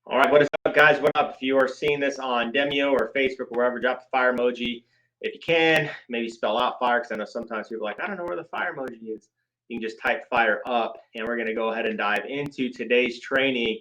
All right, what is up, guys? What up? If you are seeing this on Demio or Facebook or wherever, drop the fire emoji. If you can, maybe spell out fire, because I know sometimes people are like, I don't know where the fire emoji is. You can just type fire up, and we're going to go ahead and dive into today's training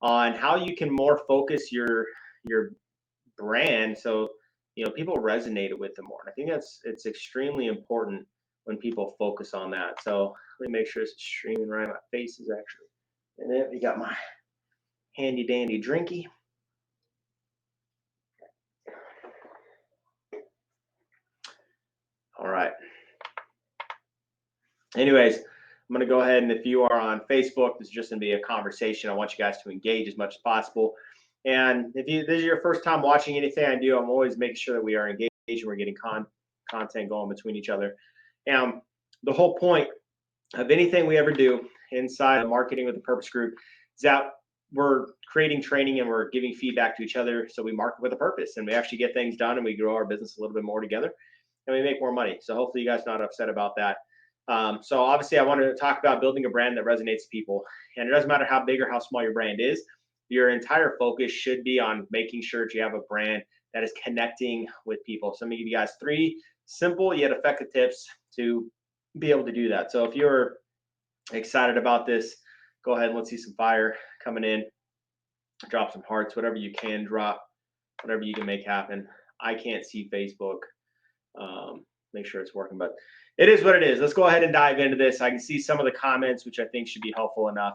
on how you can more focus your brand so people resonate with it more. And I think it's extremely important when people focus on that. So let me make sure it's streaming right. My face is actually in it. We got my handy dandy drinky. All right. Anyways, I'm going to go ahead, and if you are on Facebook, this is just going to be a conversation. I want you guys to engage as much as possible. And if this is your first time watching anything I do, I'm always making sure that we are engaged and we're getting content going between each other. And the whole point of anything we ever do inside of Marketing with a Purpose group is that we're creating training and we're giving feedback to each other. So we market with a purpose and we actually get things done and we grow our business a little bit more together and we make more money. So hopefully you guys are not upset about that. So obviously I wanted to talk about building a brand that resonates with people. And it doesn't matter how big or how small your brand is, your entire focus should be on making sure that you have a brand that is connecting with people. So I'm gonna give you guys 3 simple yet effective tips to be able to do that. So if you're excited about this, go ahead and let's see some fire coming in. Drop some hearts, whatever you can drop, whatever you can make happen. I can't see Facebook. Make sure it's working, but it is what it is. Let's go ahead and dive into this. I can see some of the comments, which I think should be helpful enough.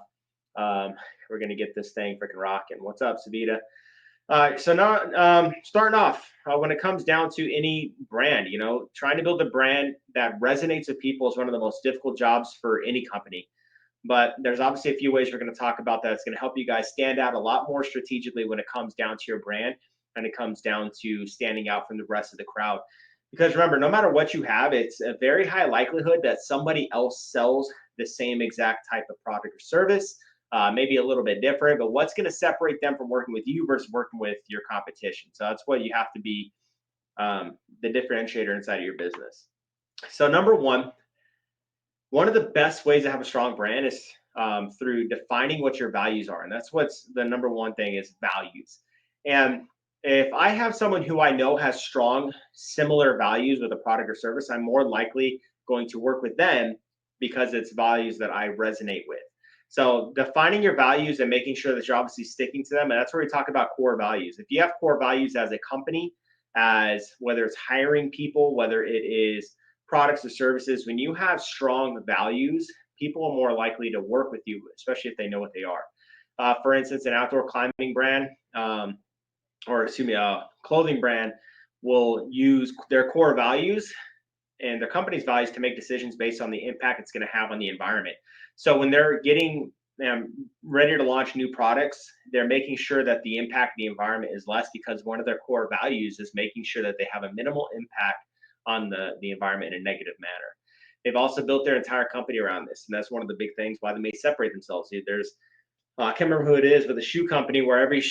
We're going to get this thing freaking rocking. What's up, Savita? So now starting off, when it comes down to any brand, trying to build a brand that resonates with people is one of the most difficult jobs for any company. But there's obviously a few ways we're going to talk about that. It's going to help you guys stand out a lot more strategically when it comes down to your brand and it comes down to standing out from the rest of the crowd. Because remember, no matter what you have, it's a very high likelihood that somebody else sells the same exact type of product or service, maybe a little bit different, but what's going to separate them from working with you versus working with your competition? So that's what you have to be the differentiator inside of your business. So number one of the best ways to have a strong brand is through defining what your values are. And that's what's the number one thing is values. And if I have someone who I know has strong, similar values with a product or service, I'm more likely going to work with them because it's values that I resonate with. So defining your values and making sure that you're obviously sticking to them. And that's where we talk about core values. If you have core values as a company, as whether it's hiring people, whether it is products or services, when you have strong values, people are more likely to work with you, especially if they know what they are. For instance, an outdoor climbing brand, a clothing brand will use their core values and their company's values to make decisions based on the impact it's going to have on the environment. So when they're getting ready to launch new products, they're making sure that the impact of the environment is less because one of their core values is making sure that they have a minimal impact on the environment in a negative manner. They've also built their entire company around this, and that's one of the big things why they may separate themselves. There's I can't remember who it is, but the shoe company where every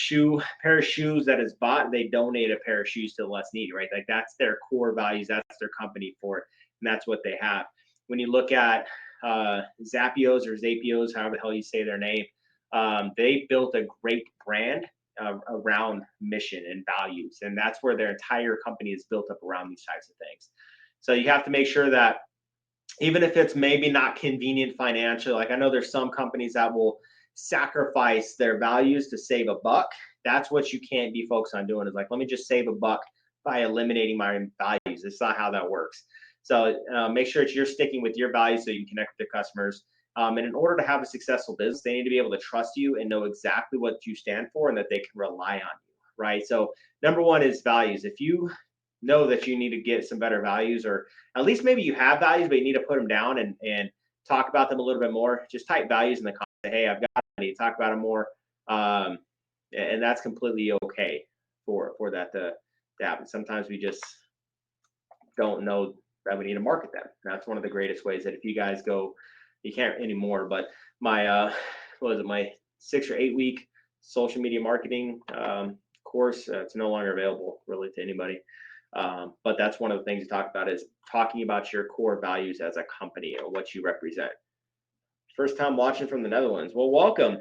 pair of shoes that is bought, they donate a pair of shoes to the less needy, right? Like that's their core values. That's their company for it. And that's what they have. When you look at Zapios or Zapios, however the hell you say their name, they built a great brand around mission and values. And that's where their entire company is built up around these types of things. So you have to make sure that even if it's maybe not convenient financially, like I know there's some companies that will sacrifice their values to save a buck. That's what you can't be focused on doing is like, let me just save a buck by eliminating my values. It's not how that works. So make sure that you're sticking with your values so you can connect with the customers. And in order to have a successful business, they need to be able to trust you and know exactly what you stand for and that they can rely on you, right? So number one is values. If you know that you need to get some better values, or at least maybe you have values, but you need to put them down and talk about them a little bit more, just type values in the comments. Say, hey, I've got, I need to talk about them more. And that's completely okay for that to happen. Sometimes we just don't know that we need to market them. And that's one of the greatest ways that if you guys go, you can't anymore, but my, my 6 or 8 week social media marketing course, it's no longer available really to anybody. But that's one of the things you talk about is talking about your core values as a company or what you represent. First time watching from the Netherlands. Well, welcome.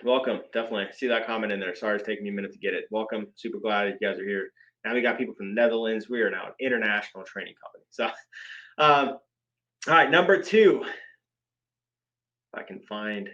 Welcome. Definitely. I see that comment in there. Sorry it's taking me a minute to get it. Welcome. Super glad you guys are here. Now we got people from the Netherlands. We are now an international training company. So, all right, number two, if I can find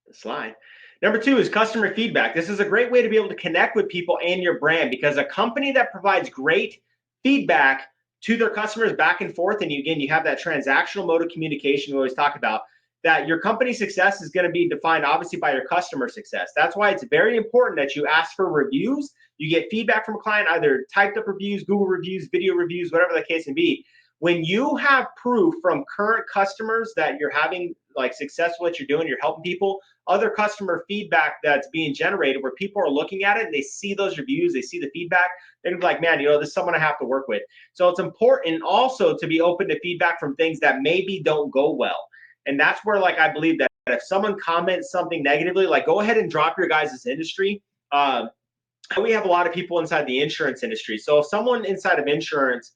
the slide. Number two is customer feedback. This is a great way to be able to connect with people and your brand, because a company that provides great feedback to their customers back and forth, and you have that transactional mode of communication we always talk about, that your company success is going to be defined obviously by your customer success. That's why it's very important that you ask for reviews. You get feedback from a client, either typed up reviews, Google reviews, video reviews, whatever the case may be. When you have proof from current customers that you're having like success with what you're doing, you're helping people, other customer feedback that's being generated where people are looking at it and they see those reviews, they see the feedback, they're gonna be like, man, this is someone I have to work with. So it's important also to be open to feedback from things that maybe don't go well. And that's where, like, I believe that if someone comments something negatively, like, go ahead and drop your guys' industry. We have a lot of people inside the insurance industry. So if someone inside of insurance,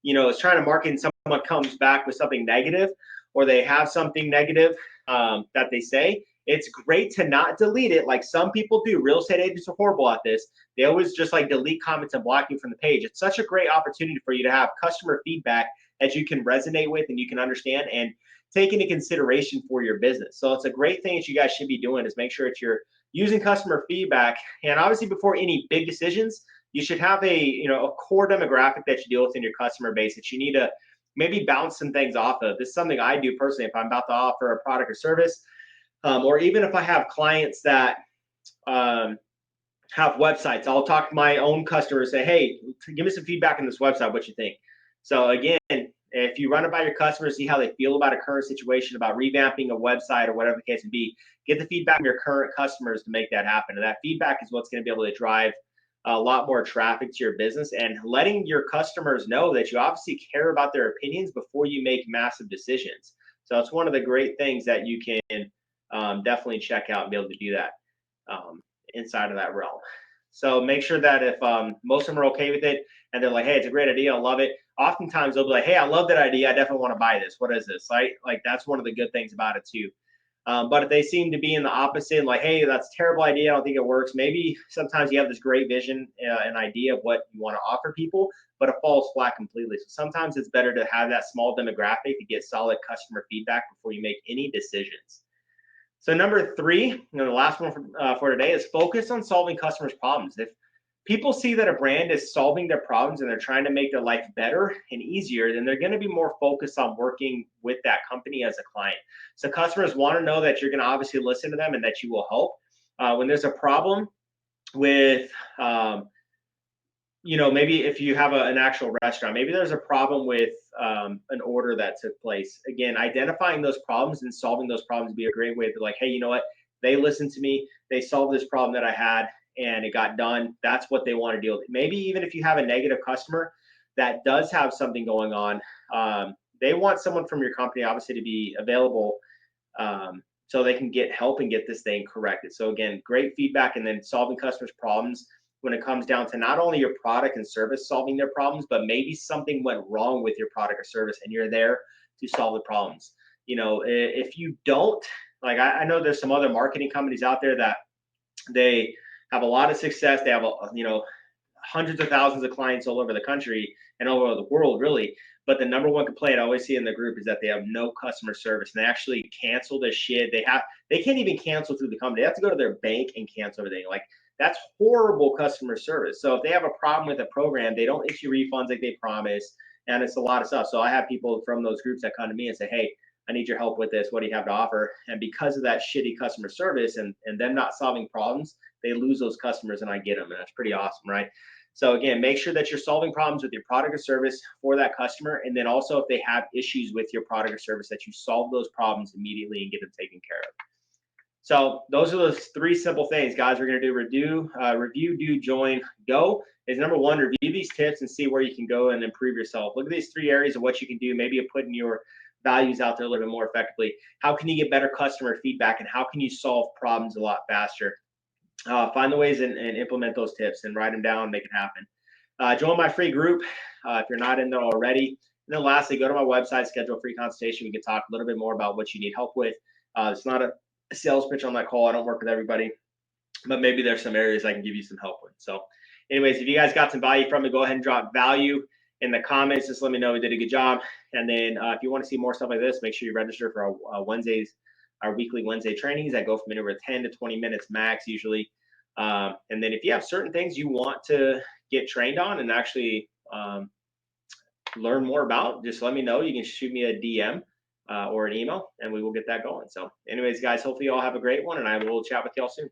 is trying to market and someone comes back with something negative, or they have something negative that they say, it's great to not delete it like some people do. Real estate agents are horrible at this. They always just like delete comments and block you from the page. It's such a great opportunity for you to have customer feedback that you can resonate with and you can understand and take into consideration for your business. So it's a great thing that you guys should be doing, is make sure that you're using customer feedback. And obviously before any big decisions, you should have a core demographic that you deal with in your customer base that you need to maybe bounce some things off of. This is something I do personally if I'm about to offer a product or service, or even if I have clients that have websites. I'll talk to my own customers, say, hey, give me some feedback on this website, what you think. So again, if you run it by your customers, see how they feel about a current situation, about revamping a website or whatever the case may be, get the feedback from your current customers to make that happen. And that feedback is what's going to be able to drive a lot more traffic to your business, and letting your customers know that you obviously care about their opinions before you make massive decisions. So it's one of the great things that you can definitely check out and be able to do that inside of that realm. So make sure that if most of them are okay with it and they're like, hey, it's a great idea, I love it. Oftentimes they'll be like, hey, I love that idea, I definitely want to buy this. What is this? Right? Like that's one of the good things about it too. But if they seem to be in the opposite, like, hey, that's a terrible idea, I don't think it works. Maybe sometimes you have this great vision, an idea of what you want to offer people, but it falls flat completely. So sometimes it's better to have that small demographic to get solid customer feedback before you make any decisions. So number three, the last one for today, is focus on solving customers' problems. If people see that a brand is solving their problems and they're trying to make their life better and easier, then they're going to be more focused on working with that company as a client. So customers want to know that you're going to obviously listen to them and that you will help. When there's a problem with maybe if you have an actual restaurant, maybe there's a problem with an order that took place. Again, identifying those problems and solving those problems would be a great way to be like, hey, you know what? They listened to me. They solved this problem that I had and it got done. That's what they want to deal with. Maybe even if you have a negative customer that does have something going on, they want someone from your company obviously to be available so they can get help and get this thing corrected. So again, great feedback and then solving customers' problems when it comes down to not only your product and service solving their problems, but maybe something went wrong with your product or service and you're there to solve the problems. If you don't, like, I know there's some other marketing companies out there that they have a lot of success. They have, hundreds of thousands of clients all over the country and all over the world, really. But the number one complaint I always see in the group is that they have no customer service, and they actually cancel their shit. They can't even cancel through the company. They have to go to their bank and cancel everything. Like, that's horrible customer service. So if they have a problem with a program, they don't issue refunds like they promise, and it's a lot of stuff. So I have people from those groups that come to me and say, hey, I need your help with this. What do you have to offer? And because of that shitty customer service and them not solving problems, they lose those customers and I get them. And that's pretty awesome, right? So again, make sure that you're solving problems with your product or service for that customer. And then also if they have issues with your product or service, that you solve those problems immediately and get them taken care of. So those are those three simple things, guys. We're going to do review, do, join, go. Is number one, review these tips and see where you can go and improve yourself. Look at these three areas of what you can do. Maybe you're putting your values out there a little bit more effectively. How can you get better customer feedback, and how can you solve problems a lot faster? Find the ways and implement those tips and write them down, make it happen. Join my free group if you're not in there already. And then lastly, go to my website, schedule a free consultation. We can talk a little bit more about what you need help with. It's not sales pitch on that call. I don't work with everybody, but maybe there's some areas I can give you some help with. So anyways, if you guys got some value from it, go ahead and drop value in the comments. Just let me know we did a good job. And then if you want to see more stuff like this, make sure you register for our Wednesdays, our weekly Wednesday trainings that go from anywhere 10 to 20 minutes max usually. And then if you have certain things you want to get trained on and actually learn more about, just let me know. You can shoot me a DM or an email and we will get that going. So anyways, guys, hopefully you all have a great one and I will chat with y'all soon.